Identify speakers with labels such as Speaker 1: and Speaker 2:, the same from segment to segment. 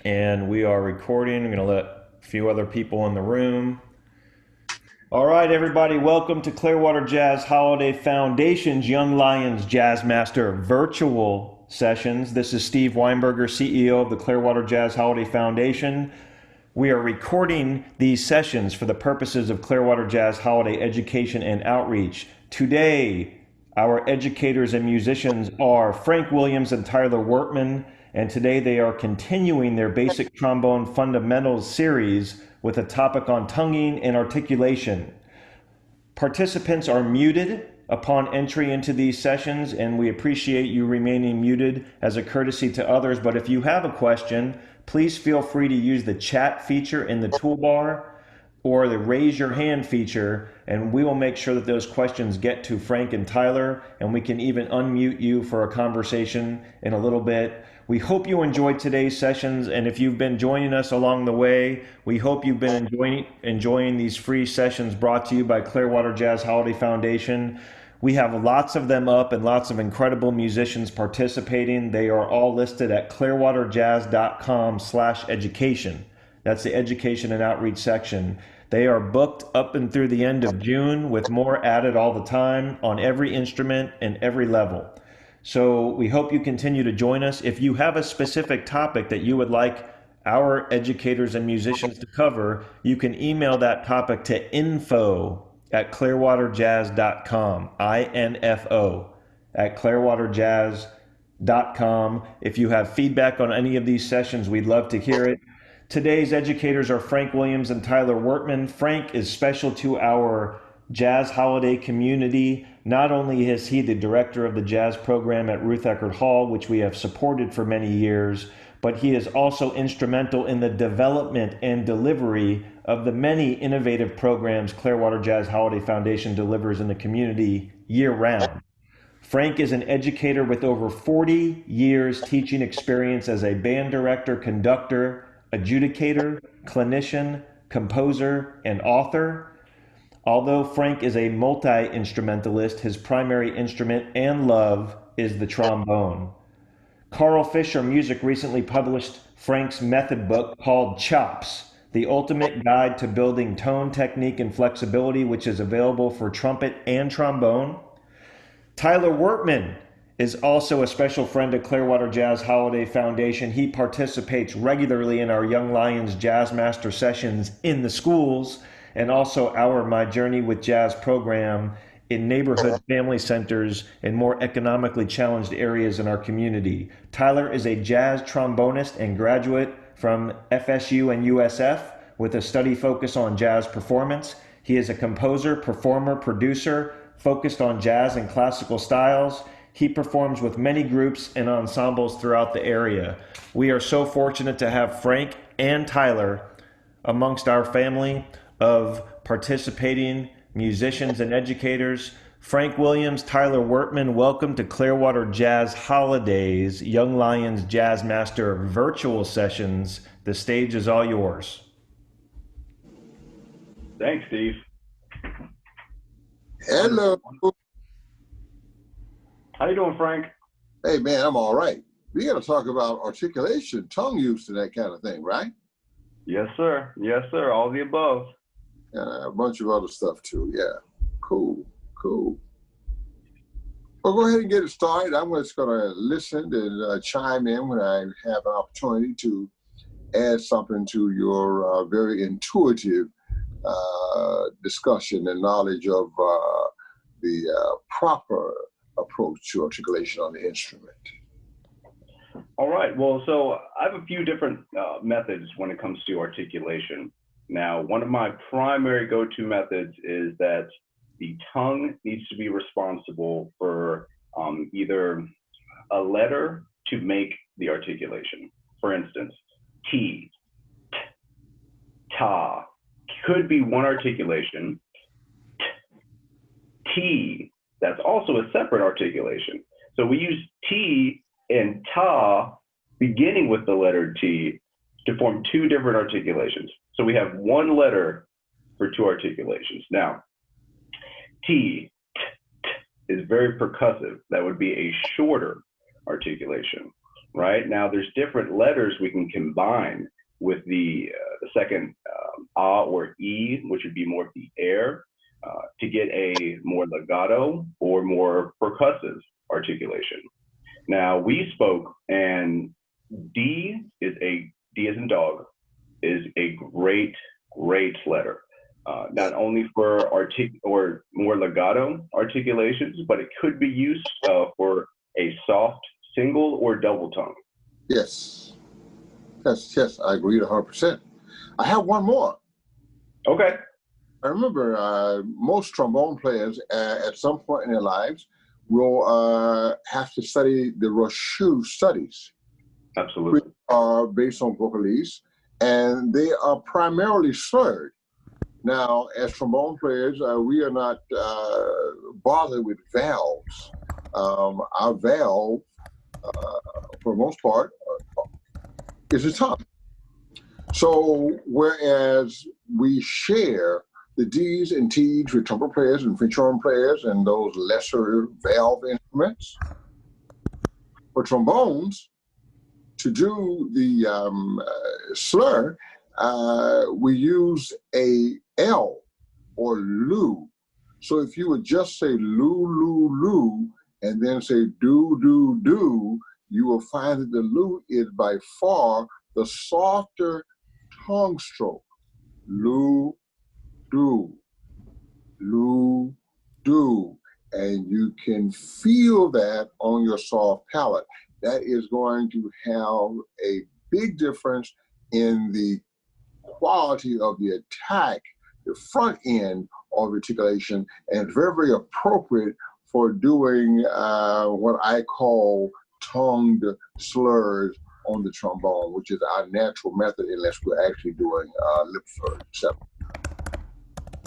Speaker 1: And we are recording. I'm going to let a few other people in the room. All right, everybody, welcome to Clearwater Jazz Holiday Foundation's Young Lions Jazz Master virtual sessions. This is Steve Weinberger, CEO of the Clearwater Jazz Holiday Foundation. We are recording these sessions for the purposes of Clearwater Jazz Holiday education and outreach. Today, our educators and musicians are Frank Williams and Tyler Wertman, and today they are continuing their Basic Trombone Fundamentals series with a topic on tonguing and articulation. Participants are muted upon entry into these sessions, and we appreciate you remaining muted as a courtesy to others. But if you have a question, please feel free to use the chat feature in the toolbar or the raise your hand feature, and we will make sure that those questions get to Frank and Tyler, and we can even unmute you for a conversation in a little bit. We hope you enjoyed today's sessions, and if you've been joining us along the way, we hope you've been enjoying these free sessions brought to you by Clearwater Jazz Holiday Foundation. We have lots of them up and lots of incredible musicians participating. They are all listed at clearwaterjazz.com/education. That's the education and outreach section. They are booked up and through the end of June with more added all the time on every instrument and every level. So we hope you continue to join us. If you have a specific topic that you would like our educators and musicians to cover, you can email that topic to info@clearwaterjazz.com, info at clearwaterjazz.com. If you have feedback on any of these sessions, we'd love to hear it. Today's educators are Frank Williams and Tyler Wertman. Frank is special to our jazz holiday community. Not only is he the director of the jazz program at Ruth Eckerd Hall, which we have supported for many years, but he is also instrumental in the development and delivery of the many innovative programs Clearwater Jazz Holiday Foundation delivers in the community year-round. Frank is an educator with over 40 years teaching experience as a band director, conductor, adjudicator, clinician, composer, and author. Although Frank is a multi-instrumentalist, his primary instrument and love is the trombone. Carl Fisher Music recently published Frank's method book called Chops, the ultimate guide to building tone, technique, and flexibility, which is available for trumpet and trombone. Tyler Wertman is also a special friend of Clearwater Jazz Holiday Foundation. He participates regularly in our Young Lions Jazz Master sessions in the schools and also our My Journey with Jazz program in neighborhood family centers and more economically challenged areas in our community. Tyler is a jazz trombonist and graduate from FSU and USF with a study focus on jazz performance. He is a composer, performer, producer focused on jazz and classical styles. He performs with many groups and ensembles throughout the area. We are so fortunate to have Frank and Tyler amongst our family of participating musicians and educators. Frank Williams, Tyler Wertman, welcome to Clearwater Jazz Holidays, Young Lions Jazz Master virtual sessions. The stage is all yours.
Speaker 2: Thanks, Steve.
Speaker 3: Hello.
Speaker 2: How you doing, Frank?
Speaker 3: Hey, man, I'm all right. We got to talk about articulation, tongue use, and that kind of thing, right?
Speaker 2: Yes, sir. Yes, sir. All the above.
Speaker 3: A bunch of other stuff, too. Yeah. Cool. Well, go ahead and get it started. I'm just going to listen and chime in when I have an opportunity to add something to your very intuitive discussion and knowledge of the proper approach to articulation on the instrument.
Speaker 2: All right. Well, so I have a few different methods when it comes to articulation. Now, one of my primary go-to methods is that the tongue needs to be responsible for either a letter to make the articulation. For instance, T, T, Ta could be one articulation. T, T, that's also a separate articulation. So we use T and Ta beginning with the letter T to form two different articulations. So we have one letter for two articulations. Now, T, is very percussive. That would be a shorter articulation, right? Now, there's different letters we can combine with the second ah or e, which would be more of the air, to get a more legato or more percussive articulation. Now, we spoke, and D as in dog, is a great letter. Not only for or more legato articulations, but it could be used for a soft single or double tongue.
Speaker 3: Yes, I agree 100%. I have one more.
Speaker 2: Okay.
Speaker 3: I remember most trombone players at some point in their lives will have to study the Rochu studies.
Speaker 2: Absolutely.
Speaker 3: Which are based on vocalese, and they are primarily slurred. Now, as trombone players, we are not bothered with valves. Our valve, for the most part, is the tongue. So, whereas we share the D's and T's with trumpet players and French horn players and those lesser valve instruments, for trombones, to do the slur, we use a L or lu. So if you would just say lu, lu, lu, and then say do, do, do, you will find that the lu is by far the softer tongue stroke. Lu, do, lu, do. And you can feel that on your soft palate. That is going to have a big difference in the quality of the attack, the front end of articulation, and it's very, very appropriate for doing what I call tongued slurs on the trombone, which is our natural method unless we're actually doing lip slurs. So.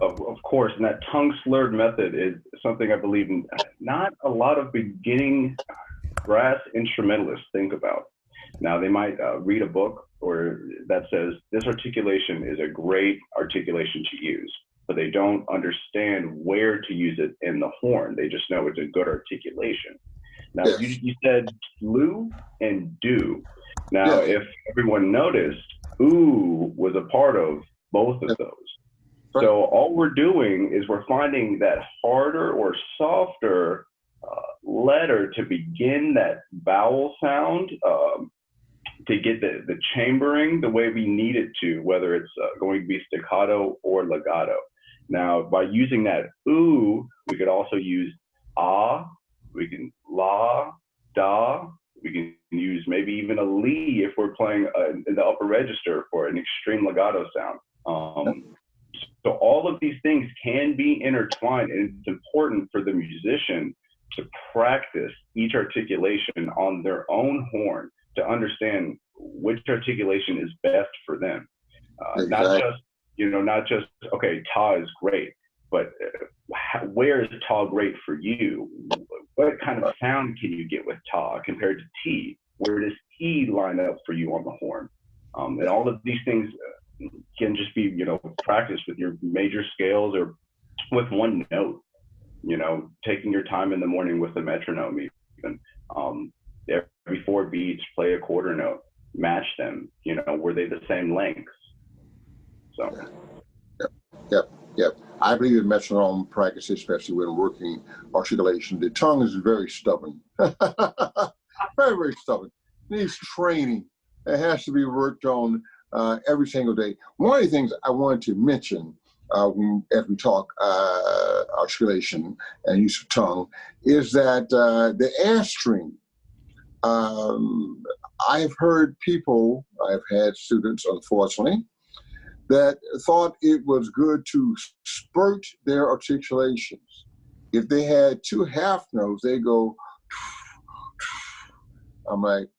Speaker 2: Of course, and that tongue slurred method is something I believe not a lot of beginning brass instrumentalists think about. Now, they might read a book or that says this articulation is a great articulation to use, but they don't understand where to use it in the horn. They just know it's a good articulation. Now,
Speaker 3: yes.
Speaker 2: you said lu and do. Now, yes. If everyone noticed, ooh was a part of both of those. Right. So all we're doing is we're finding that harder or softer letter to begin that vowel sound, to get the chambering the way we need it to, whether it's going to be staccato or legato. Now, by using that ooh, we could also use ah, we can la, da, we can use maybe even a li if we're playing in the upper register for an extreme legato sound. So all of these things can be intertwined, and it's important for the musician to practice each articulation on their own horn to understand which articulation is best for them. Exactly. Not just, okay, ta is great, but where is ta great for you? What kind of sound can you get with ta compared to T? Where does T line up for you on the horn? And all of these things can just be, practiced with your major scales or with one note, taking your time in the morning with the metronome even. Every 4 beats, play a quarter note, match them, were they the same length? So.
Speaker 3: Yep. I believe in metronome practice, especially when working articulation. The tongue is very stubborn. Very, very stubborn. It needs training. It has to be worked on every single day. One of the things I wanted to mention as we talk articulation and use of tongue is that the air string, I've heard people, I've had students, unfortunately, that thought it was good to spurt their articulations. If they had 2 half notes, they go, I'm like,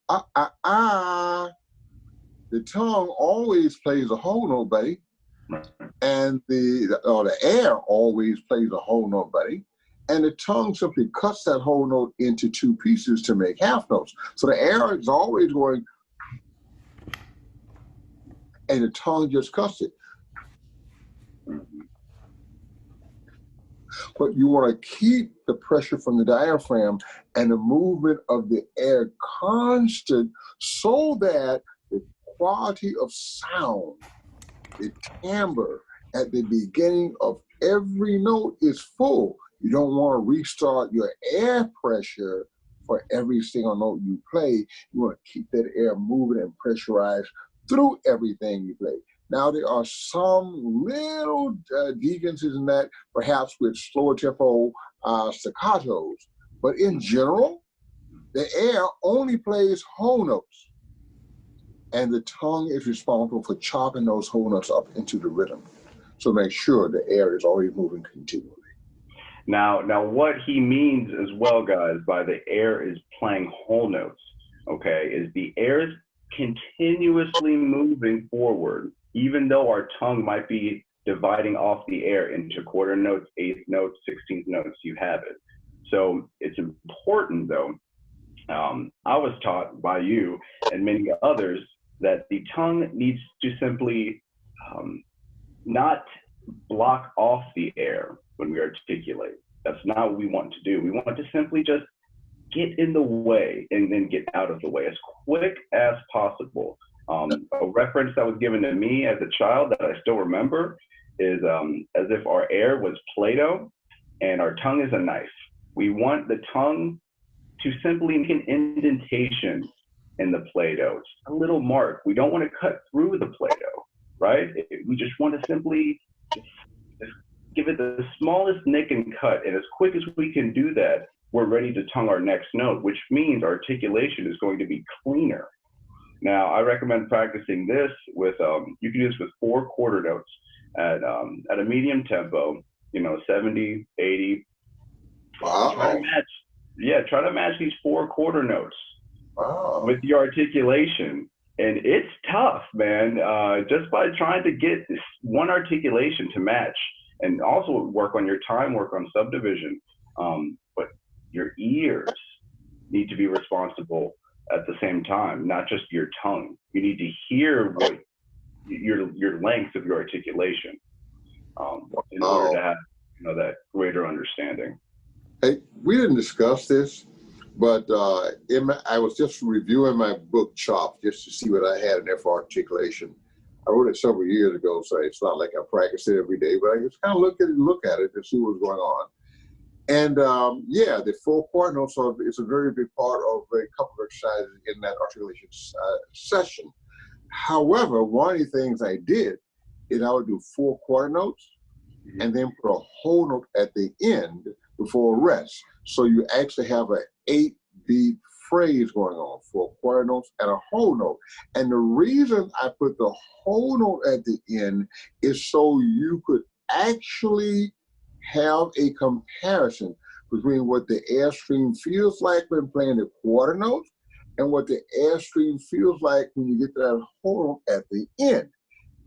Speaker 3: The tongue always plays a whole note, buddy. And the air always plays a whole note, buddy. And the tongue simply cuts that whole note into 2 pieces to make half notes. So the air is always going, and the tongue just cuts it. But you want to keep the pressure from the diaphragm and the movement of the air constant so that the quality of sound, the timbre at the beginning of every note is full. You don't want to restart your air pressure for every single note you play. You want to keep that air moving and pressurized through everything you play. Now, there are some little deviances in that, perhaps with slower tempo staccatos, but in general, the air only plays whole notes, and the tongue is responsible for chopping those whole notes up into the rhythm. So make sure the air is always moving continually.
Speaker 2: Now, what he means as well, guys, by the air is playing whole notes, okay, is the air is continuously moving forward, even though our tongue might be dividing off the air into quarter notes, eighth notes, 16th notes, you have it. So it's important, though, I was taught by you and many others that the tongue needs to simply not block off the air when we articulate. That's not what we want to do. We want to simply just get in the way and then get out of the way as quick as possible. A reference that was given to me as a child that I still remember is as if our air was Play-Doh and our tongue is a knife. We want the tongue to simply make an indentation in the Play-Doh. It's a little mark. We don't want to cut through the Play-Doh, right? We just want to simply just give it the smallest nick and cut. And as quick as we can do that, we're ready to tongue our next note, which means articulation is going to be cleaner. Now, I recommend practicing this with, you can do this with 4 quarter notes at a medium tempo, 70, 80.
Speaker 3: Wow.
Speaker 2: Try to match these 4 quarter notes with the articulation. And it's tough, man, just by trying to get this one articulation to match, and also work on your time, work on subdivision. But your ears need to be responsible at the same time, not just your tongue. You need to hear what your length of your articulation in order to have that greater understanding.
Speaker 3: Hey, we didn't discuss this, but I was just reviewing my book Chop just to see what I had in there for articulation. I wrote it several years ago, so it's not like I practice it every day, but I just kind of look at it and see what's going on. And the 4 quarter notes is a very big part of a couple of exercises in that articulation session. However, one of the things I did is I would do 4 quarter notes and then put a whole note at the end before a rest. So you actually have an 8-beat phrase going on, 4 quarter notes and a whole note. And the reason I put the whole note at the end is so you could actually have a comparison between what the airstream feels like when playing the quarter notes and what the airstream feels like when you get that whole note at the end.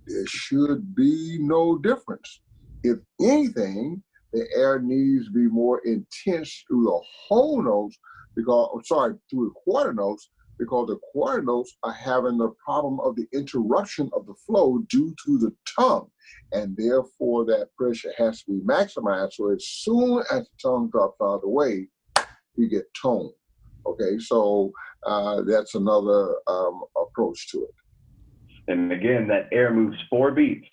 Speaker 3: There should be no difference. If anything, the air needs to be more intense through the whole notes through the quarter notes, because the quarter notes are having the problem of the interruption of the flow due to the tongue. And therefore that pressure has to be maximized. So as soon as the tongue drops out of the way, you get tone. Okay, so that's another approach to it.
Speaker 2: And again, that air moves 4 beats.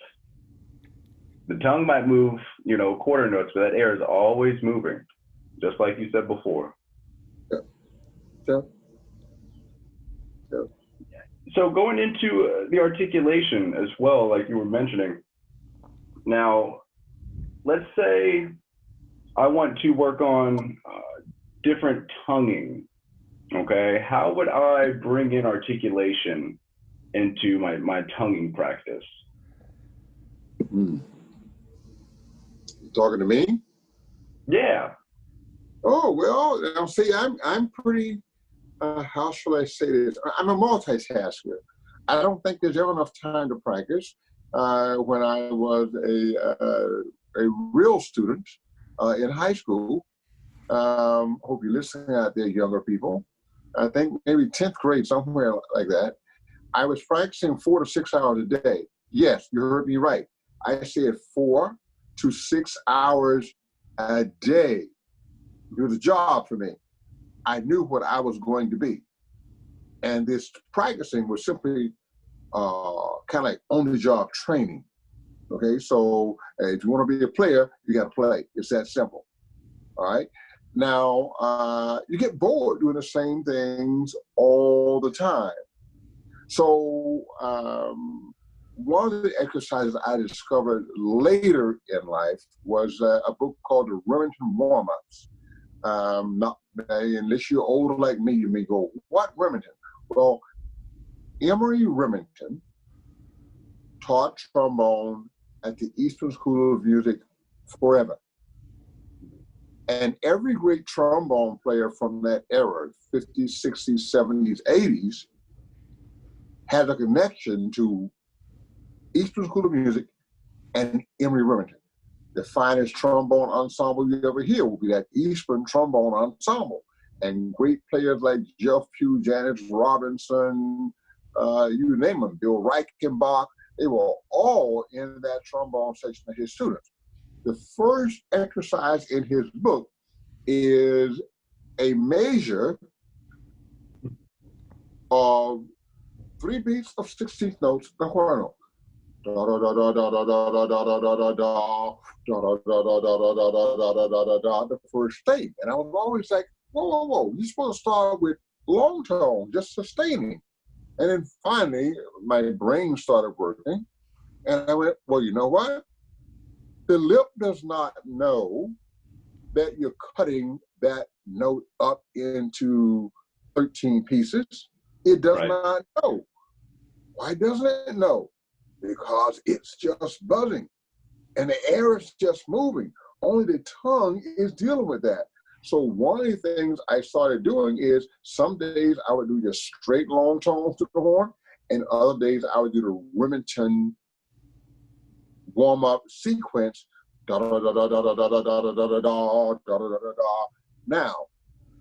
Speaker 2: The tongue might move, quarter notes, but that air is always moving, just like you said before.
Speaker 3: Yeah.
Speaker 2: So going into the articulation as well, like you were mentioning. Now, let's say I want to work on different tonguing. Okay, how would I bring in articulation into my tonguing practice?
Speaker 3: You talking to me?
Speaker 2: Yeah.
Speaker 3: Oh, well, now see, I'm pretty, how shall I say this? I'm a multitasker. I don't think there's ever enough time to practice. When I was a real student in high school, hope you're listening out there, younger people, I think maybe 10th grade, somewhere like that, I was practicing 4 to 6 hours a day. Yes, you heard me right. I said 4 to 6 hours a day. It was a job for me. I knew what I was going to be. And this practicing was simply kind of like on-the-job training. Okay, so if you want to be a player, you got to play. It's that simple. All right. Now, you get bored doing the same things all the time. So one of the exercises I discovered later in life was a book called The Remington Warm-Ups. Unless you're older like me, you may go, what Remington? Well, Emory Remington taught trombone at the Eastern School of Music forever. And every great trombone player from that era, 50s, 60s, 70s, 80s, had a connection to Eastern School of Music and Emory Remington. The finest trombone ensemble you ever hear will be that Eastern Trombone Ensemble. And great players like Jeff Pugh, Janis Robinson, you name them, Bill Reichenbach, they were all in that trombone section of his students. The first exercise in his book is a measure of 3 beats of 16th notes per horno. Da da da da da da da da da da da da da da da da da da the first thing. And I was always like, whoa, you're supposed to start with long tone, just sustaining. And then finally, my brain started working. And I went, well, you know what? The lip does not know that you're cutting that note up into 13 pieces. It does not know. Why doesn't it know? Because it's just buzzing and the air is just moving. Only the tongue is dealing with that. So one of the things I started doing is some days I would do just straight long tones to the horn, and other days I would do the Remington warm-up sequence. Da da da da da da da da da da da da da da da da. Now,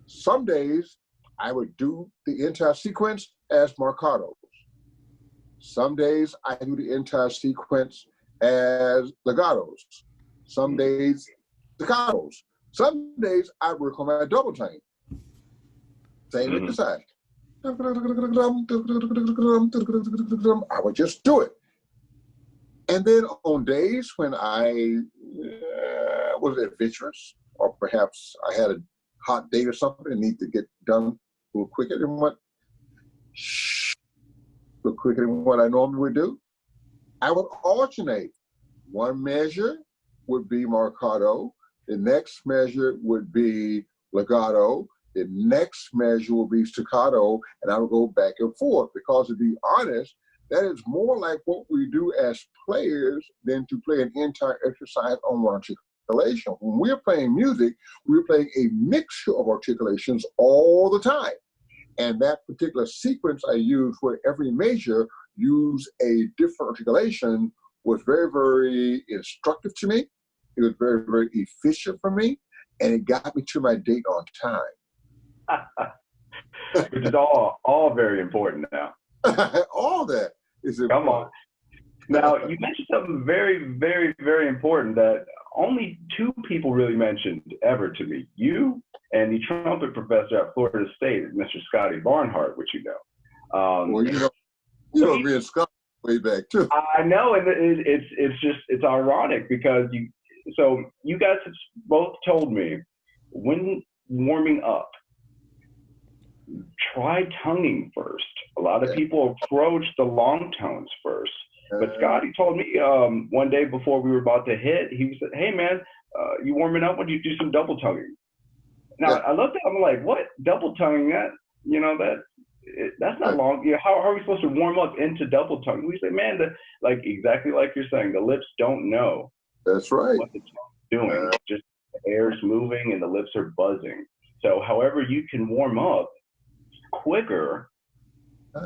Speaker 3: some days I would do the entire sequence as marcatos. Some days I do the entire sequence as legatos. Some days staccatos. Some days I work on my double time. Same exercise. I would just do it. And then on days when I was adventurous, or perhaps I had a hot date or something and need to get done a little quicker than what I normally would do, I would alternate. One measure would be marcato, the next measure would be legato, the next measure will be staccato, and I would go back and forth, because to be honest, that is more like what we do as players than to play an entire exercise on one articulation. When we're playing music, we're playing a mixture of articulations all the time. And that particular sequence I used, where every measure used a different articulation, was very, very instructive to me. It was very, very efficient for me, and it got me to my date on time.
Speaker 2: Which is all very important now.
Speaker 3: All that is important.
Speaker 2: Come on. Now, you mentioned something very, very, very important that only 2 people really mentioned ever to me. You and the trumpet professor at Florida State, Mr. Scotty Barnhart, which you know.
Speaker 3: Well, you know me and Scott way back too.
Speaker 2: I know, and it's ironic because you guys have both told me, when warming up, try tonguing first. A lot of people approach the long tones first. But Scotty told me one day before we were about to hit, he said, hey man, you warming up? When you do some double tonguing? Now I looked at him, I'm like, what? Double tonguing? That's not long. How are we supposed to warm up into double tonguing? We say, man, exactly like you're saying, the lips don't know.
Speaker 3: That's right.
Speaker 2: What the tongue's doing. Just the air's moving and the lips are buzzing. So however you can warm up quicker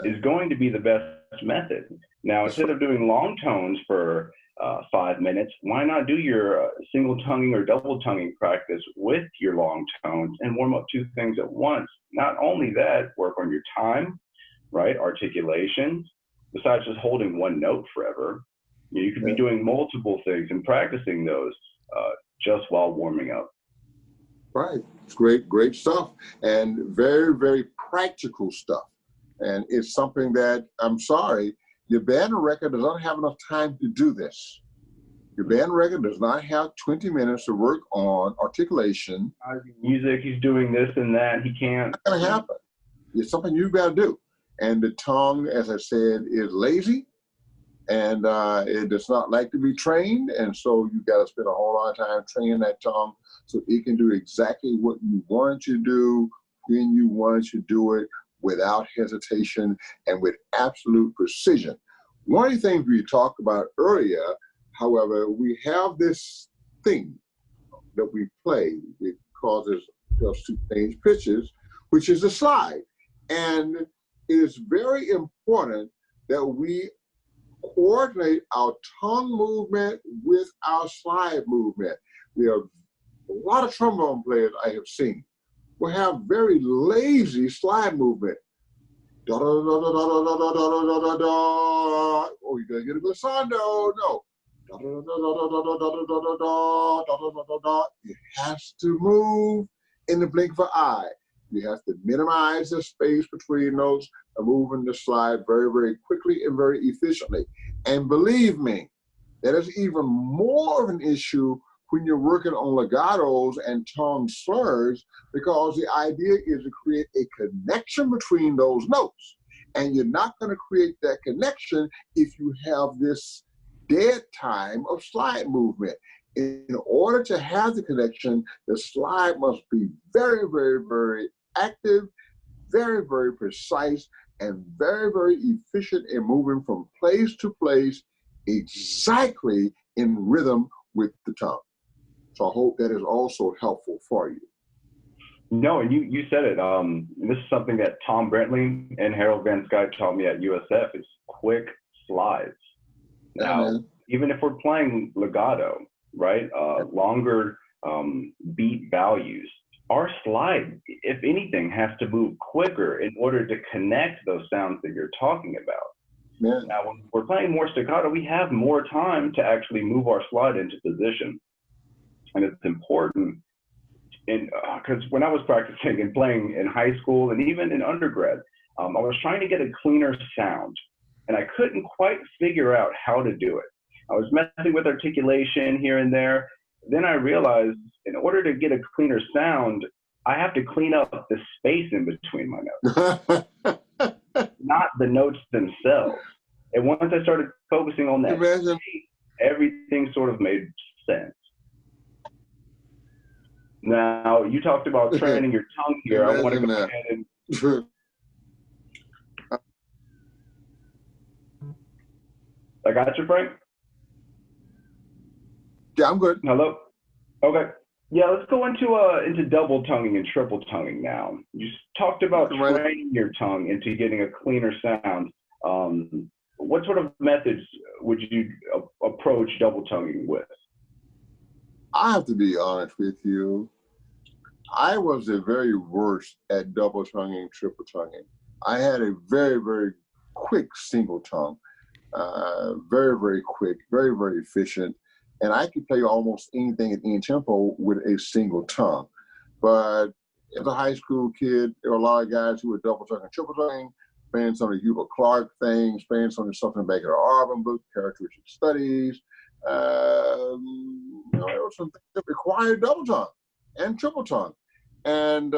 Speaker 2: is going to be the best method. Now, instead of doing long tones for 5 minutes, why not do your single tonguing or double tonguing practice with your long tones and warm up 2 things at once? Not only that, work on your time, right? Articulation. Besides just holding one note forever, you could be doing multiple things and practicing those. just while warming up.
Speaker 3: Right. It's great stuff, and very, very practical stuff. And it's something that, I'm sorry, your band record does not have enough time to do this. Your band record does not have 20 minutes to work on articulation.
Speaker 2: Music, he's doing this and that, he can't.
Speaker 3: It's not going to happen. It's something you've got to do. And the tongue, as I said, is lazy, and it does not like to be trained. And so you've got to spend a whole lot of time training that tongue so it can do exactly what you want it to do, when you want it to do it, without hesitation and with absolute precision. One of the things we talked about earlier, however, we have this thing that we play. It causes us to change pitches, which is the slide. And it is very important that we coordinate our tongue movement with our slide movement. We have a lot of trombone players I have seen will have very lazy slide movement. Da, da, da, da, da, da, da, da, da, da, da. Oh, you gotta get a glissando. No. Da, da, da, da, da, da, da, da, da, da, da, da, da, da. It has to move in the blink of an eye. You have to minimize the space between those and moving the slide very, very quickly and very efficiently. And believe me, that is even more of an issue when you're working on legatos and tongue slurs, because the idea is to create a connection between those notes. And you're not going to create that connection if you have this dead time of slide movement. In order to have the connection, the slide must be very, very, very active, very, very precise, and very, very efficient in moving from place to place exactly in rhythm with the tongue. So I hope that is also helpful for you.
Speaker 2: No, and you said it. This is something that Tom Brentley and Harold Van Skyke taught me at USF, is quick slides. Now, even if we're playing legato, right, longer beat values, our slide, if anything, has to move quicker in order to connect those sounds that you're talking about.
Speaker 3: Yeah.
Speaker 2: Now, when we're playing more staccato, we have more time to actually move our slide into position. And it's important, because when I was practicing and playing in high school and even in undergrad, I was trying to get a cleaner sound, and I couldn't quite figure out how to do it. I was messing with articulation here and there. Then I realized, in order to get a cleaner sound, I have to clean up the space in between my notes, not the notes themselves. And once I started focusing on that space, everything sort of made sense. Now, you talked about training your tongue here. I want to go ahead and... I got you, Frank?
Speaker 3: Yeah, I'm good.
Speaker 2: Hello? Okay. Yeah, let's go into double tonguing and triple tonguing now. You talked about training your tongue into getting a cleaner sound. What sort of methods would you approach double tonguing with?
Speaker 3: I have to be honest with you. I was the very worst at double tonguing, triple tonguing. I had a very, very quick single tongue, very, very quick, very, very efficient. And I could play almost anything at any tempo with a single tongue. But as a high school kid, there were a lot of guys who were double tonguing, triple tonguing, playing some of the Hubert Clark things, playing some of the something back in our Auburn book, characteristic studies. There were some things that required double tongue and triple tongue. And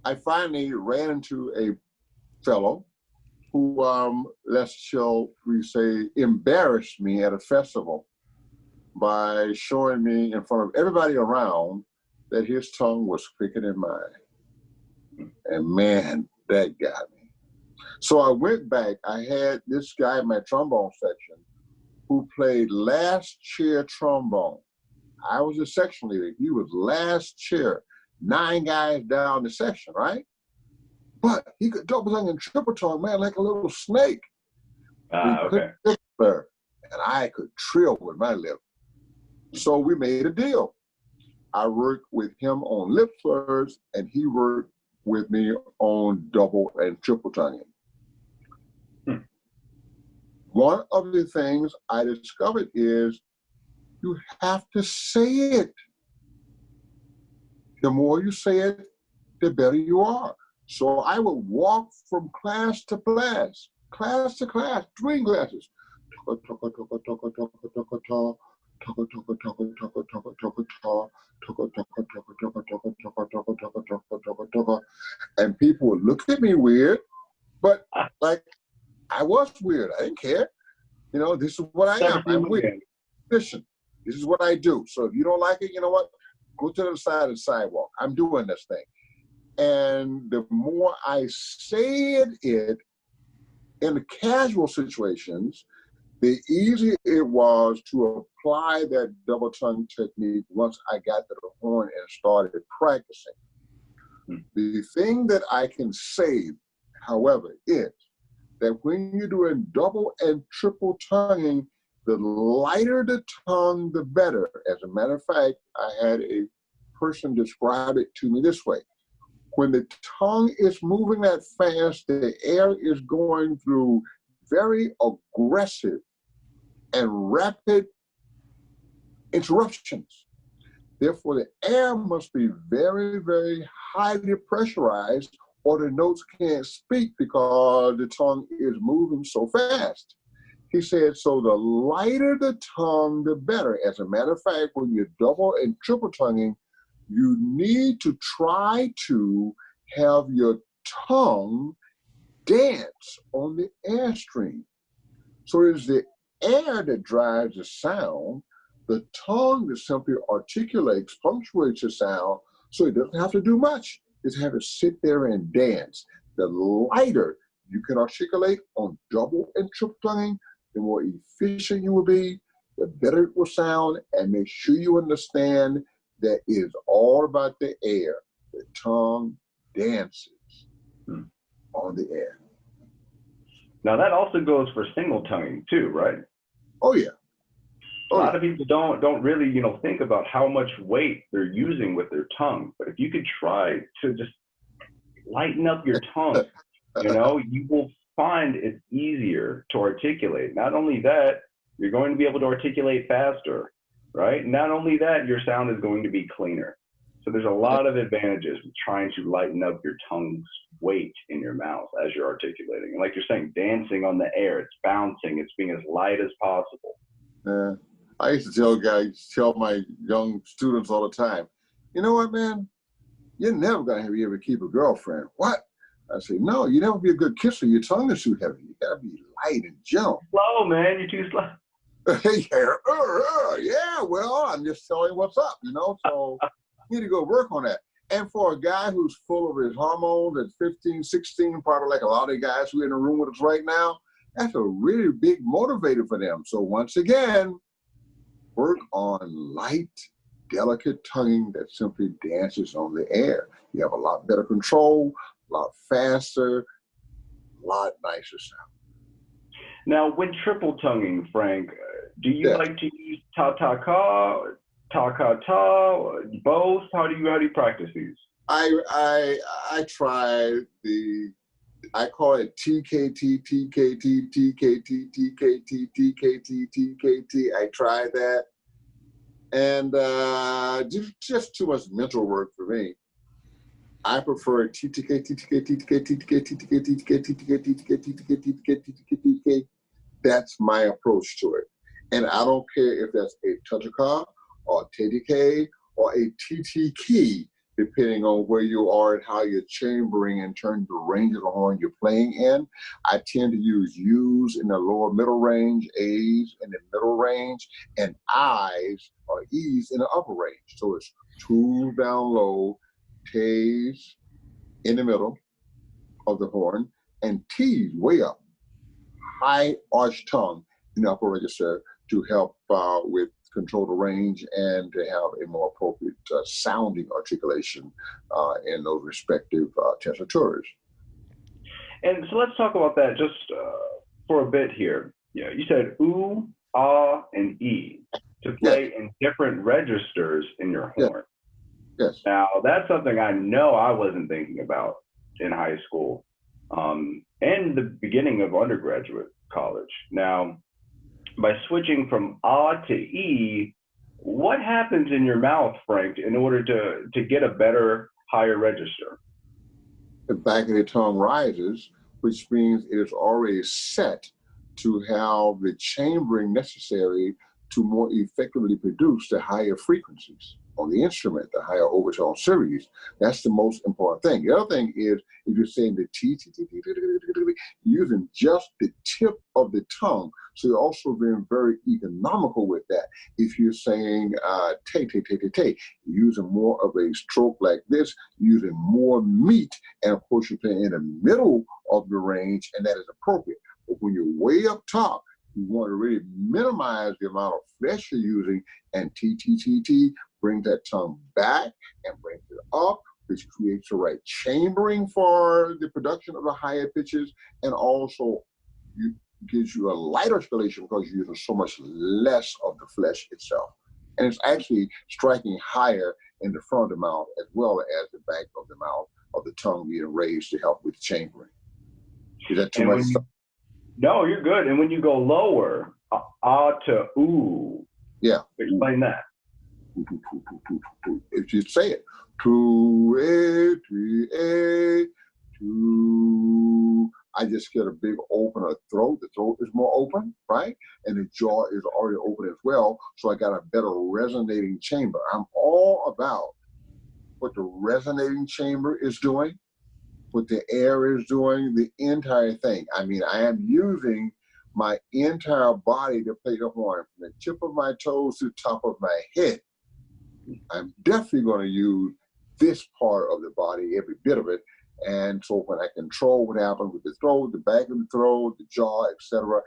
Speaker 3: I finally ran into a fellow who, shall we say, embarrassed me at a festival by showing me in front of everybody around that his tongue was quicker than mine. And man, that got me. So I went back. I had this guy in my trombone section who played last chair trombone. I was a section leader. He was last chair, 9 guys down the section, right? But he could double tongue and triple tongue, man, like a little snake.
Speaker 2: Okay.
Speaker 3: And I could trill with my lip. So we made a deal. I worked with him on lip slurs, and he worked with me on double and triple tonguing. One of the things I discovered is You have to say it. The more you say it, the better you are. So I would walk from class to class, between classes. And people would look at me weird, but like I was weird. I didn't care. You know, this is what I am. I'm weird. Listen, this is what I do. So if you don't like it, you know what? Go to the other side of the sidewalk. I'm doing this thing. And the more I said it in the casual situations, the easier it was to apply that double tongue technique once I got to the horn and started practicing. The thing that I can say, however, is that when you're doing double and triple tonguing, the lighter the tongue, the better. As a matter of fact, I had a person describe it to me this way. When the tongue is moving that fast, the air is going through very aggressive and rapid interruptions. Therefore, the air must be very, very highly pressurized, or the notes can't speak because the tongue is moving so fast. He said, so the lighter the tongue, the better. As a matter of fact, when you're double and triple tonguing, you need to try to have your tongue dance on the airstream. So it's the air that drives the sound, the tongue that simply articulates, punctuates the sound, so it doesn't have to do much. Just have it sit there and dance. The lighter you can articulate on double and triple tonguing, the more efficient you will be, the better it will sound, and make sure you understand that it is all about the air. The tongue dances on the air.
Speaker 2: Now that also goes for single tonguing too, right?
Speaker 3: Oh yeah.
Speaker 2: A lot of people don't really, think about how much weight they're using with their tongue. But if you could try to just lighten up your tongue, you will find it's easier to articulate. Not only that, you're going to be able to articulate faster, right? Not only that, your sound is going to be cleaner. So there's a lot of advantages with trying to lighten up your tongue's weight in your mouth as you're articulating. And like you're saying, dancing on the air, it's bouncing, it's being as light as possible.
Speaker 3: I used to tell my young students all the time, you know what, man? You're never going to be able to keep a girlfriend. What? I say, no, you never be a good kisser. Your tongue is too heavy. You got to be light and gentle.
Speaker 2: Slow, man. You're too slow.
Speaker 3: Yeah, well, I'm just telling you what's up, so you need to go work on that. And for a guy who's full of his hormones at 15, 16, probably like a lot of guys who are in the room with us right now, that's a really big motivator for them. So once again, work on light, delicate tonguing that simply dances on the air. You have a lot better control, a lot faster, a lot nicer sound.
Speaker 2: Now, when triple tonguing, Frank, do you like to use ta-ta-ka, ta-ka-ta, both? How do you practice these?
Speaker 3: I try I call it TKT, TKT, TKT, TKT, TKT, TKT. I tried that. And just too much mental work for me. I prefer TTK, TTK, TTK, TTK, TTK, TTK, TTK, TTK, TTK, TTK, TTK. That's my approach to it. And I don't care if that's a Tataka or TTK or a TTK, depending on where you are and how you're chambering in terms of the range of the horn you're playing in. I tend to use U's in the lower middle range, A's in the middle range, and I's or E's in the upper range. So it's 2 down low, K's in the middle of the horn, and T's way up. High arch tongue in the upper register to help with control the range and to have a more appropriate sounding articulation in those respective tessitures.
Speaker 2: And so let's talk about that just for a bit here. Yeah, you said oo, ah, and e to play in different registers in your horn.
Speaker 3: Yes.
Speaker 2: Now, that's something I know I wasn't thinking about in high school and the beginning of undergraduate college. Now, by switching from ah to e, What happens in your mouth, Frank, in order to get a better, higher register?
Speaker 3: The back of the tongue rises, which means it is already set to have the chambering necessary to more effectively produce the higher frequencies on the instrument, the higher overtone series. That's the most important thing. The other thing is if you're saying the using just the tip of the tongue. So you're also being very economical with that. If you're saying using more of a stroke like this, using more meat, and of course you're playing in the middle of the range, and that is appropriate. But when you're way up top, you want to really minimize the amount of flesh you're using, and brings that tongue back and brings it up, which creates the right chambering for the production of the higher pitches, and also gives you a lighter scalation because you're using so much less of the flesh itself. And it's actually striking higher in the front of the mouth as well as the back of the mouth of the tongue being raised to help with chambering. Is that too much?
Speaker 2: No, you're good. And when you go lower, to ooh.
Speaker 3: Yeah.
Speaker 2: Explain that.
Speaker 3: If you say it, to a, to, I just get a big opener throat. The throat is more open, right? And the jaw is already open as well. So I got a better resonating chamber. I'm all about what the resonating chamber is doing, what the air is doing, the entire thing. I mean, I am using my entire body to play the horn, from the tip of my toes to the top of my head. I'm definitely going to use this part of the body, every bit of it. And so when I control what happens with the throat, the back of the throat, the jaw, etc.,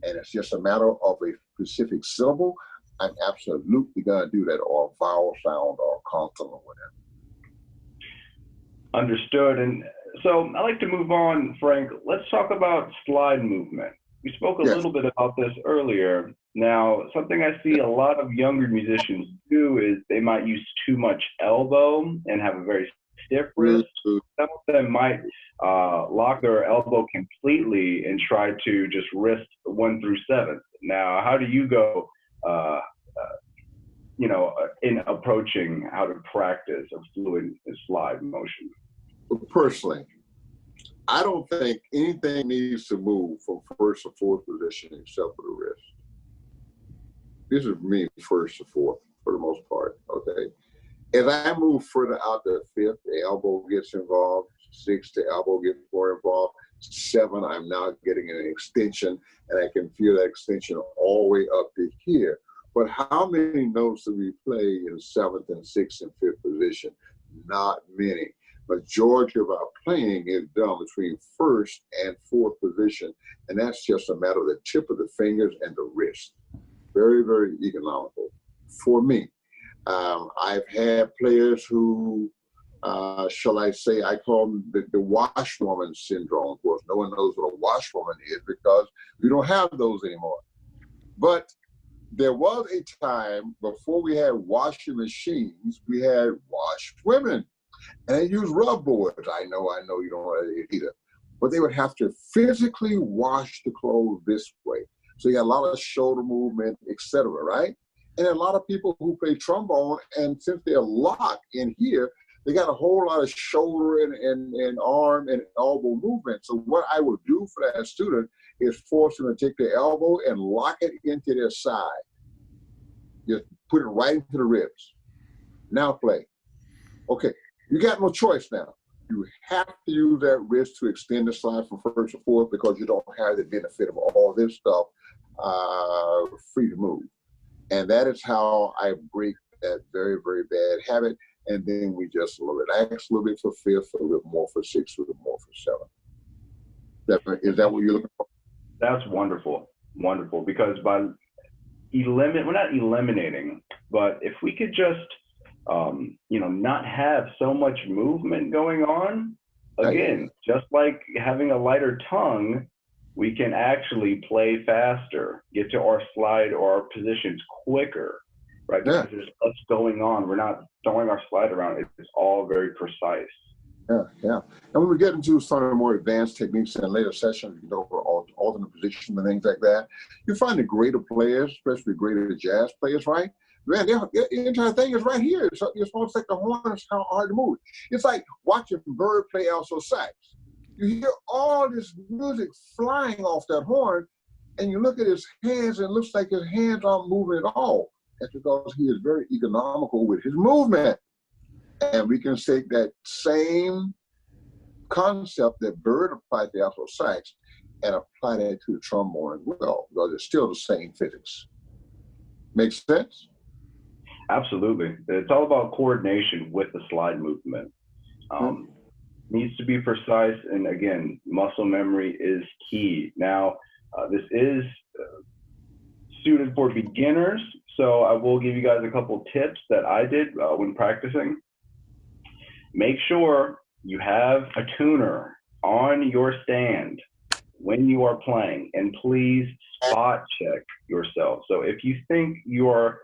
Speaker 3: and it's just a matter of a specific syllable, I'm absolutely going to do that, or a vowel sound or consonant or whatever.
Speaker 2: Understood. And so I like to move on, Frank. Let's talk about slide movement. We spoke a little bit about this earlier. Now, something I see a lot of younger musicians do is they might use too much elbow and have a very stiff wrist. Some of them might lock their elbow completely and try to just wrist 1 through 7. Now, how do you go, in approaching how to practice a fluid slide motion?
Speaker 3: Personally, I don't think anything needs to move from first or fourth position except for the wrist. This is me, first to fourth, for the most part, okay? As I move further out to fifth, the elbow gets involved. 6, the elbow gets more involved. 7, I'm now getting an extension, and I can feel that extension all the way up to here. But how many notes do we play in 7th and 6th and 5th position? Not many. Majority of our playing is done between 1st and 4th position, and that's just a matter of the tip of the fingers and the wrist. Very, very economical for me. I've had players who, shall I say, I call them the washwoman syndrome. Of course, no one knows what a washwoman is because we don't have those anymore. But there was a time before we had washing machines, we had wash women. And they used rub boards. I know you don't want to either. But they would have to physically wash the clothes this way. So you got a lot of shoulder movement, etc., right? And a lot of people who play trombone, and since they're locked in here, they got a whole lot of shoulder and arm and elbow movement. So what I would do for that student is force them to take their elbow and lock it into their side. Just put it right into the ribs. Now play. Okay, you got no choice now. You have to use that wrist to extend the slide from first to fourth because you don't have the benefit of all this stuff free to move. And that is how I break that very, very bad habit. And then we just relax a little bit for fifth, a little more for sixth, a little more for seventh. Is that what you're looking for?
Speaker 2: That's wonderful. Wonderful. Because by we're not eliminating, but if we could just not have so much movement going on, again, just like having a lighter tongue, we can actually play faster, get to our slide or our positions quicker, right? Because there's less going on. We're not throwing our slide around. It's all very precise.
Speaker 3: Yeah. And when we get into some of the more advanced techniques in later sessions, over alternate positions and things like that, you find the greater players, especially greater jazz players, right? Man, the entire thing is right here. So you're supposed to take the horn, it's kind of hard to move. It's like watching Bird play alto sax. You hear all this music flying off that horn, and you look at his hands, and it looks like his hands aren't moving at all. That's because he is very economical with his movement. And we can take that same concept that Bird applied to alto sax and apply that to the trombone as well, because it's still the same physics. Makes sense?
Speaker 2: Absolutely. It's all about coordination with the slide movement. Needs to be precise, and again, muscle memory is key. Now, this is suited for beginners, so I will give you guys a couple tips that I did when practicing. Make sure you have a tuner on your stand when you are playing, and please spot check yourself. So if you think your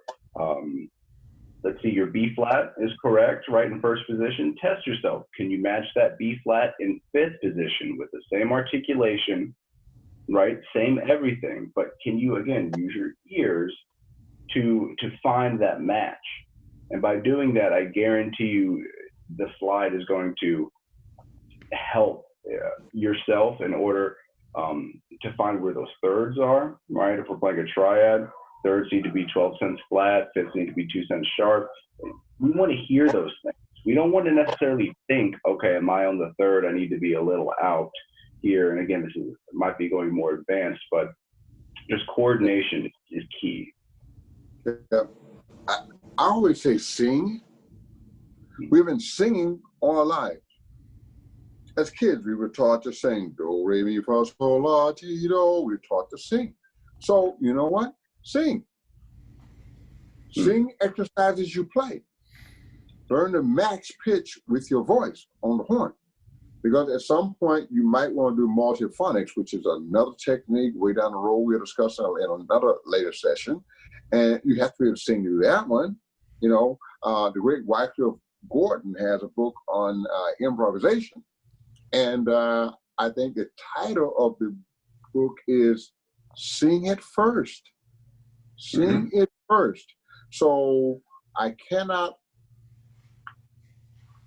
Speaker 2: let's see, your B flat is correct, right in first position, test yourself. Can you match that B flat in fifth position with the same articulation, right? Same everything, but can you, again, use your ears to find that match? And by doing that, I guarantee you the slide is going to help yourself in order to find where those thirds are, right? If we're playing a triad, thirds need to be 12 cents flat, fifths need to be 2 cents sharp. We want to hear those things. We don't want to necessarily think, okay, am I on the third? I need to be a little out here. And again, this might be going more advanced, but just coordination is key.
Speaker 3: Yeah. I always say sing. We've been singing all our lives. As kids, we were taught to sing. Do, re, mi, fa, sol, la, ti, do. We were taught to sing. So, you know what? Sing. Sing exercises you play. Learn to match pitch with your voice on the horn. Because at some point, you might want to do multiphonics, which is another technique way down the road we'll discuss in another later session. And you have to be able to sing to that one. You know, the great Wycliffe Gordon has a book on improvisation. And I think the title of the book is Sing It First. Sing it first. So I cannot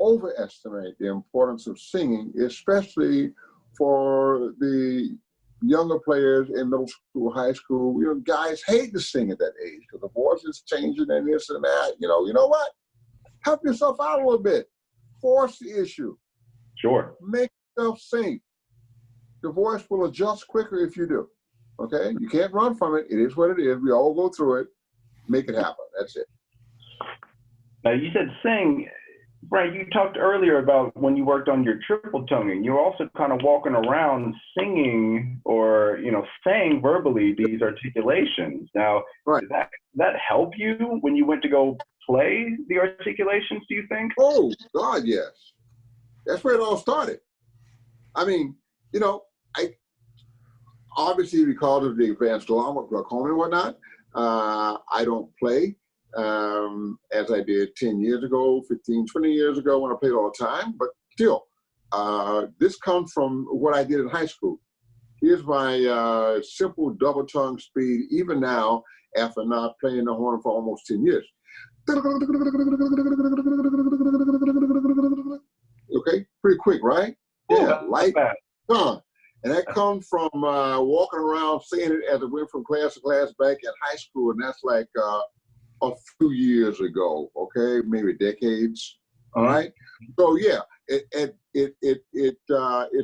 Speaker 3: overestimate the importance of singing, especially for the younger players in middle school, high school. You know, guys hate to sing at that age because the voice is changing and this and that. You know what? Help yourself out a little bit. Force the issue.
Speaker 2: Sure.
Speaker 3: Make yourself sing. The voice will adjust quicker if you do. Okay? You can't run from it. It is what it is. We all go through it. Make it happen. That's it.
Speaker 2: Now, you said sing. Frank, you talked earlier about when you worked on your triple tonguing, you're also kind of walking around singing or, saying verbally these articulations. Now,
Speaker 3: right.
Speaker 2: Did that help you when you went to go play the articulations, do you think?
Speaker 3: Oh, God, yes. That's where it all started. I mean, I obviously, because of the advanced glaucoma and whatnot, I don't play as I did 10 years ago, 15, 20 years ago when I played all the time. But still, this comes from what I did in high school. Here's my simple double tongue speed, even now, after not playing the horn for almost 10 years. Okay, pretty quick, right? Yeah, light, done. And that comes from walking around saying it as I went from class to class back in high school, and that's like a few years ago, okay, maybe decades. All right. So yeah, it's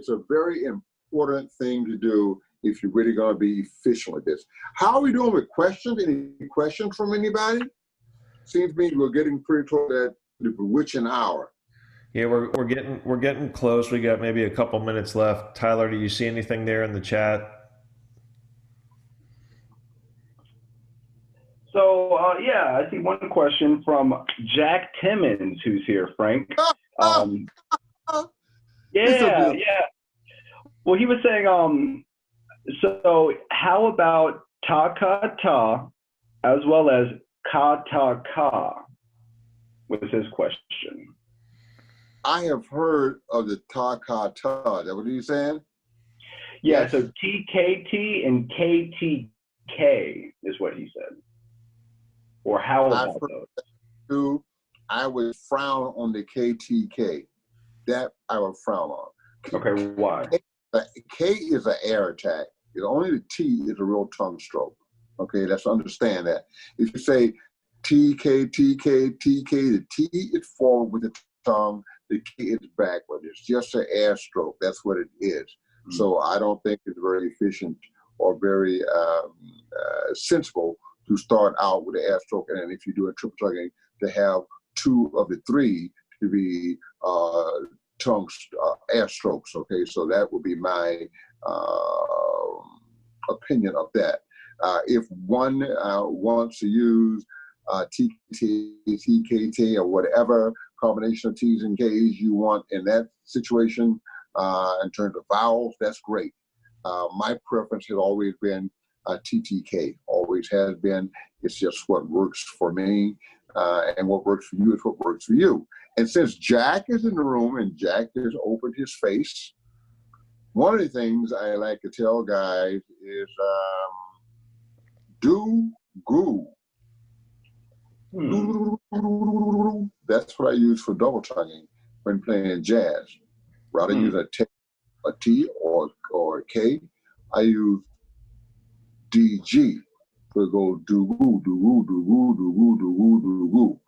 Speaker 3: a very important thing to do if you're really going to be efficient with this. How are we doing with questions? Any questions from anybody? Seems to me we're getting pretty close to the bewitching hour.
Speaker 1: Yeah, we're getting close. We got maybe a couple minutes left. Tyler, do you see anything there in the chat?
Speaker 2: So yeah, I see one question from Jack Timmons, who's here, Frank. Yeah. Well, he was saying, so how about ta-ka-ta as well as ka-ta-ka was his question.
Speaker 3: I have heard of the ta-ka-ta. Is that what you're saying?
Speaker 2: Yeah, yes. So TKT and KTK is what he said. Or how
Speaker 3: I've
Speaker 2: about
Speaker 3: heard
Speaker 2: those?
Speaker 3: that too. I would frown on the KTK. That I would frown on.
Speaker 2: Okay, why?
Speaker 3: K is an air attack. Only the T is a real tongue stroke. Okay, let's understand that. If you say TK, TK, TK, the T is forward with the tongue, the K is backward. It's just an air stroke. That's what it is. Mm-hmm. So I don't think it's very efficient or very sensible to start out with an air stroke, and if you do a triple tonguing, to have two of the three to be air strokes. Okay, so that would be my opinion of that. If one wants to use TT, TKT, or whatever combination of T's and K's you want in that situation, in terms of vowels, that's great. My preference has always been TTK, always has been. It's just what works for me, and what works for you is what works for you. And since Jack is in the room and Jack has opened his face, one of the things I like to tell guys is do goo. That's what I use for double tonguing when playing jazz. Rather use a T or a K, I use DG. So go do goo, do goo, do goo, do goo, do goo, do goo.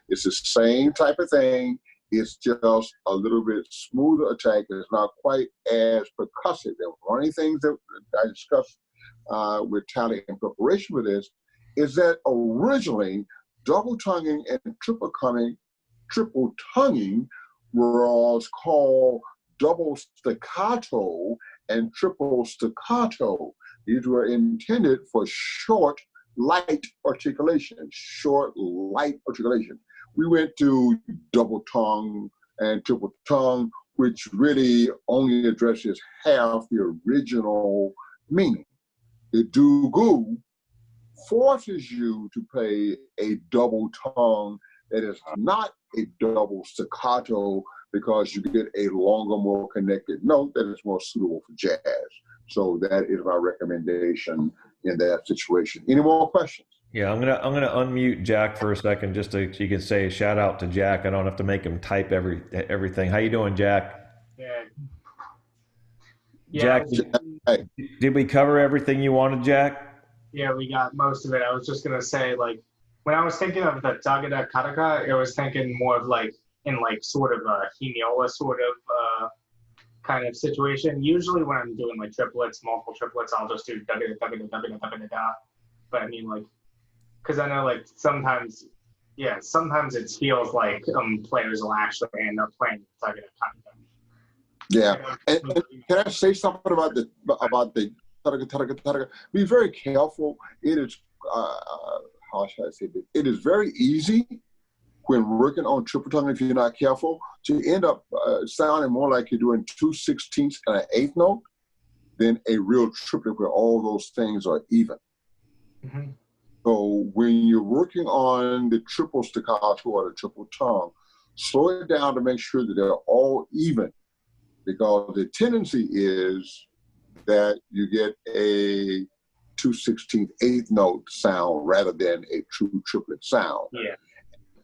Speaker 3: It's the same type of thing. It's just a little bit smoother attack. It's not quite as percussive. And one of the things that I discussed with Tally in preparation for this is that originally double tonguing and triple tonguing was called double staccato and triple staccato. These were intended for short, light articulation. We went to double tongue and triple tongue, which really only addresses half the original meaning. The do-goo forces you to play a double tongue that is not a double staccato, because you get a longer, more connected note that is more suitable for jazz. So that is my recommendation in that situation. Any more questions?
Speaker 1: Yeah, I'm gonna unmute Jack for a second, just so you can say a shout out to Jack. I don't have to make him type everything. How you doing, Jack?
Speaker 4: Yeah.
Speaker 1: Jack, did we cover everything you wanted, Jack?
Speaker 4: Yeah, we got most of it. I was just gonna say, like, when I was thinking of the Tagada Kataka, I was thinking more of like in like sort of a hemiola sort of kind of situation. Usually when I'm doing like triplets, multiple triplets, I'll just do da da da da da da da da. But I mean, like, because I know like sometimes it feels like players will actually end up playing Tagada Kataka.
Speaker 3: Yeah, and can I say something about the Taraka? Be very careful. It is how should I say this? It is very easy when working on triple tongue, if you're not careful, to end up sounding more like you're doing 2/16 and an eighth note than a real triplet where all those things are even. Mm-hmm. So when you're working on the triple staccato or the triple tongue, slow it down to make sure that they're all even, because the tendency is that you get a 2/16 eighth note sound rather than a true triplet sound.
Speaker 4: Yeah.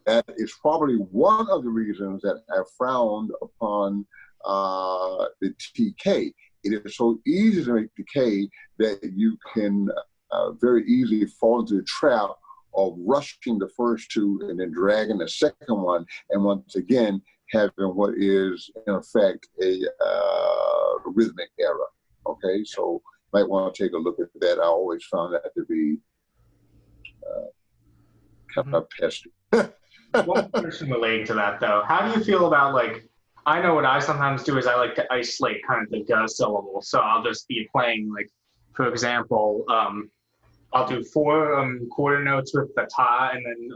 Speaker 3: That is probably one of the reasons that I frowned upon the TK. It is so easy to make the K that you can very easily fall into the trap of rushing the first two and then dragging the second one, and once again having what is in effect a rhythmic error. Okay, so you might want to take a look at that. I always found that to be kind of pesky.
Speaker 4: One question related to that, though. How do you feel about, like, I know what I sometimes do is I like to isolate kind of the ga syllable. So I'll just be playing, like, for example, I'll do 4 quarter notes with the ta and then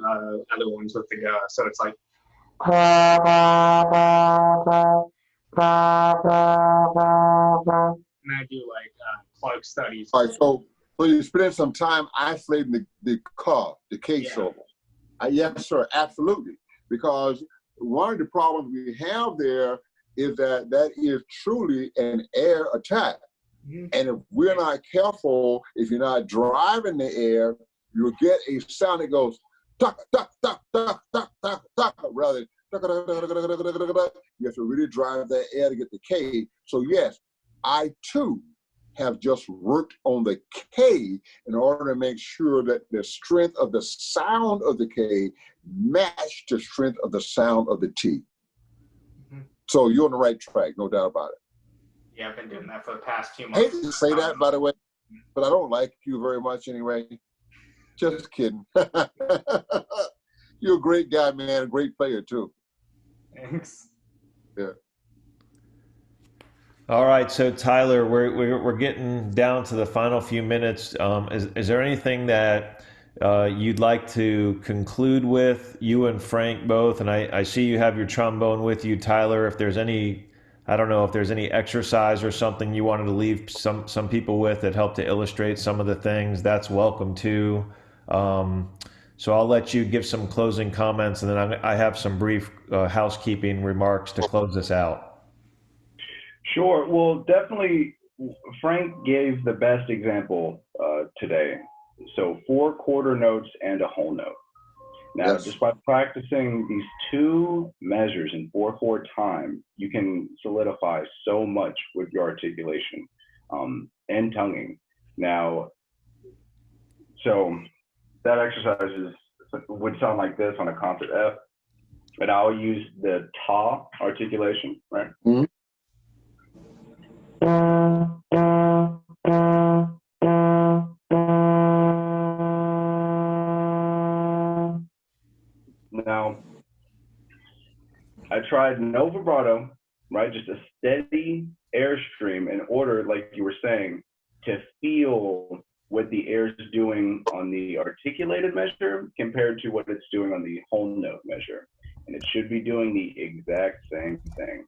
Speaker 4: other ones with the ga. So it's like. And I do, like, Clark studies.
Speaker 3: All right, so you spend some time isolating the K syllable. Yes, sir, absolutely. Because one of the problems we have there is that is truly an air attack. And if we're not careful, if you're not driving the air, you'll get a sound that goes tuck, tuck, tuck, tuck, tuck, tuck, tuck, rather than tuck, tuck, tuck, tuck, tuck, tuck, tuck, tuck. You have to really drive that air to get the K. So yes, I too have just worked on the K in order to make sure that the strength of the sound of the K match the strength of the sound of the T. So you're on the right track, no doubt about it.
Speaker 4: Yeah, I've been doing that for the past few
Speaker 3: I
Speaker 4: months.
Speaker 3: hate to say that, by the way, but I don't like you very much anyway. Just kidding. You're a great guy, man, a great player too.
Speaker 4: Thanks.
Speaker 3: Yeah.
Speaker 1: All right, so Tyler, we're getting down to the final few minutes. Is there anything that you'd like to conclude with, you and Frank both? And I see you have your trombone with you, Tyler. If there's any, I don't know if there's any exercise or something you wanted to leave some people with that helped to illustrate some of the things, that's welcome too. So I'll let you give some closing comments, and then I have some brief housekeeping remarks to close this out.
Speaker 2: Sure. Well, definitely, Frank gave the best example today. So 4 quarter notes and a whole note. Now,
Speaker 3: Yes.
Speaker 2: just by practicing these 2 measures in 4/4 time, you can solidify so much with your articulation and tonguing. Now, so that exercise would sound like this on a concert F, and I'll use the ta articulation, right?
Speaker 3: Mhm.
Speaker 2: Now, I tried no vibrato, right? Just a steady airstream in order, like you were saying, to feel what the air is doing on the articulated measure compared to what it's doing on the whole note measure. And it should be doing the exact same thing.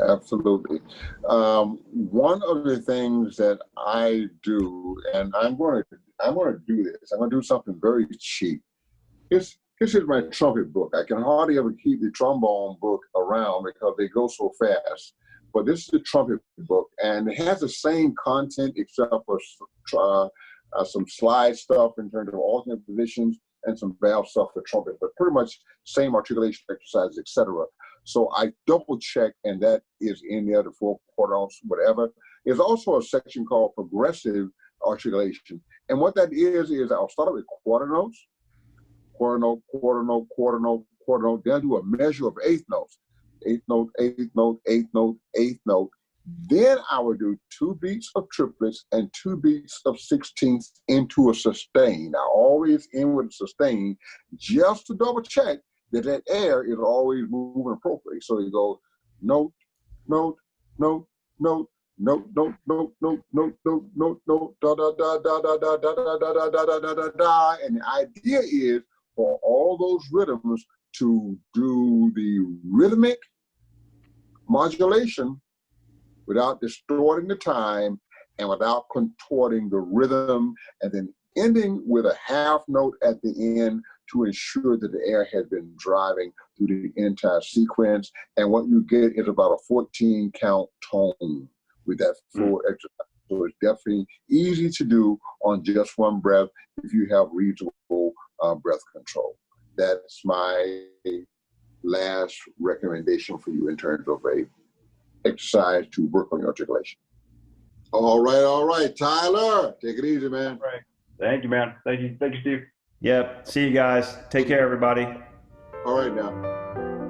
Speaker 3: Absolutely. One of the things that I do, and I'm going to do this. I'm going to do something very cheap. This is my trumpet book. I can hardly ever keep the trombone book around because they go so fast. But this is the trumpet book, and it has the same content except for some slide stuff in terms of alternate positions and some valve stuff for trumpet, but pretty much same articulation exercises, etc. So I double check, and that is in there, the 4 quarter notes, whatever. There's also a section called progressive articulation. And what that is I'll start with quarter notes, quarter note, quarter note, quarter note, quarter note, then do a measure of eighth notes. Eighth note, eighth note, eighth note, eighth note. Then I would do 2 beats of triplets and 2 beats of 16ths into a sustain. I always end with a sustain just to double check that air is always moving appropriately. So you go note, note, note, note, note, note, note, note, note, note, note, note, da da da da da da da da da da da da da da. And the idea is for all those rhythms to do the rhythmic modulation without distorting the time and without contorting the rhythm, and then ending with a half note at the end to ensure that the air has been driving through the entire sequence. And what you get is about a 14 count tone with that full exercise. So it's definitely easy to do on just one breath if you have reasonable breath control. That's my last recommendation for you in terms of a exercise to work on your articulation. All right, Tyler, take it easy, man.
Speaker 2: Right. Thank you, man. Thank you, Steve.
Speaker 1: Yep. See you guys. Take care, everybody.
Speaker 3: All right now.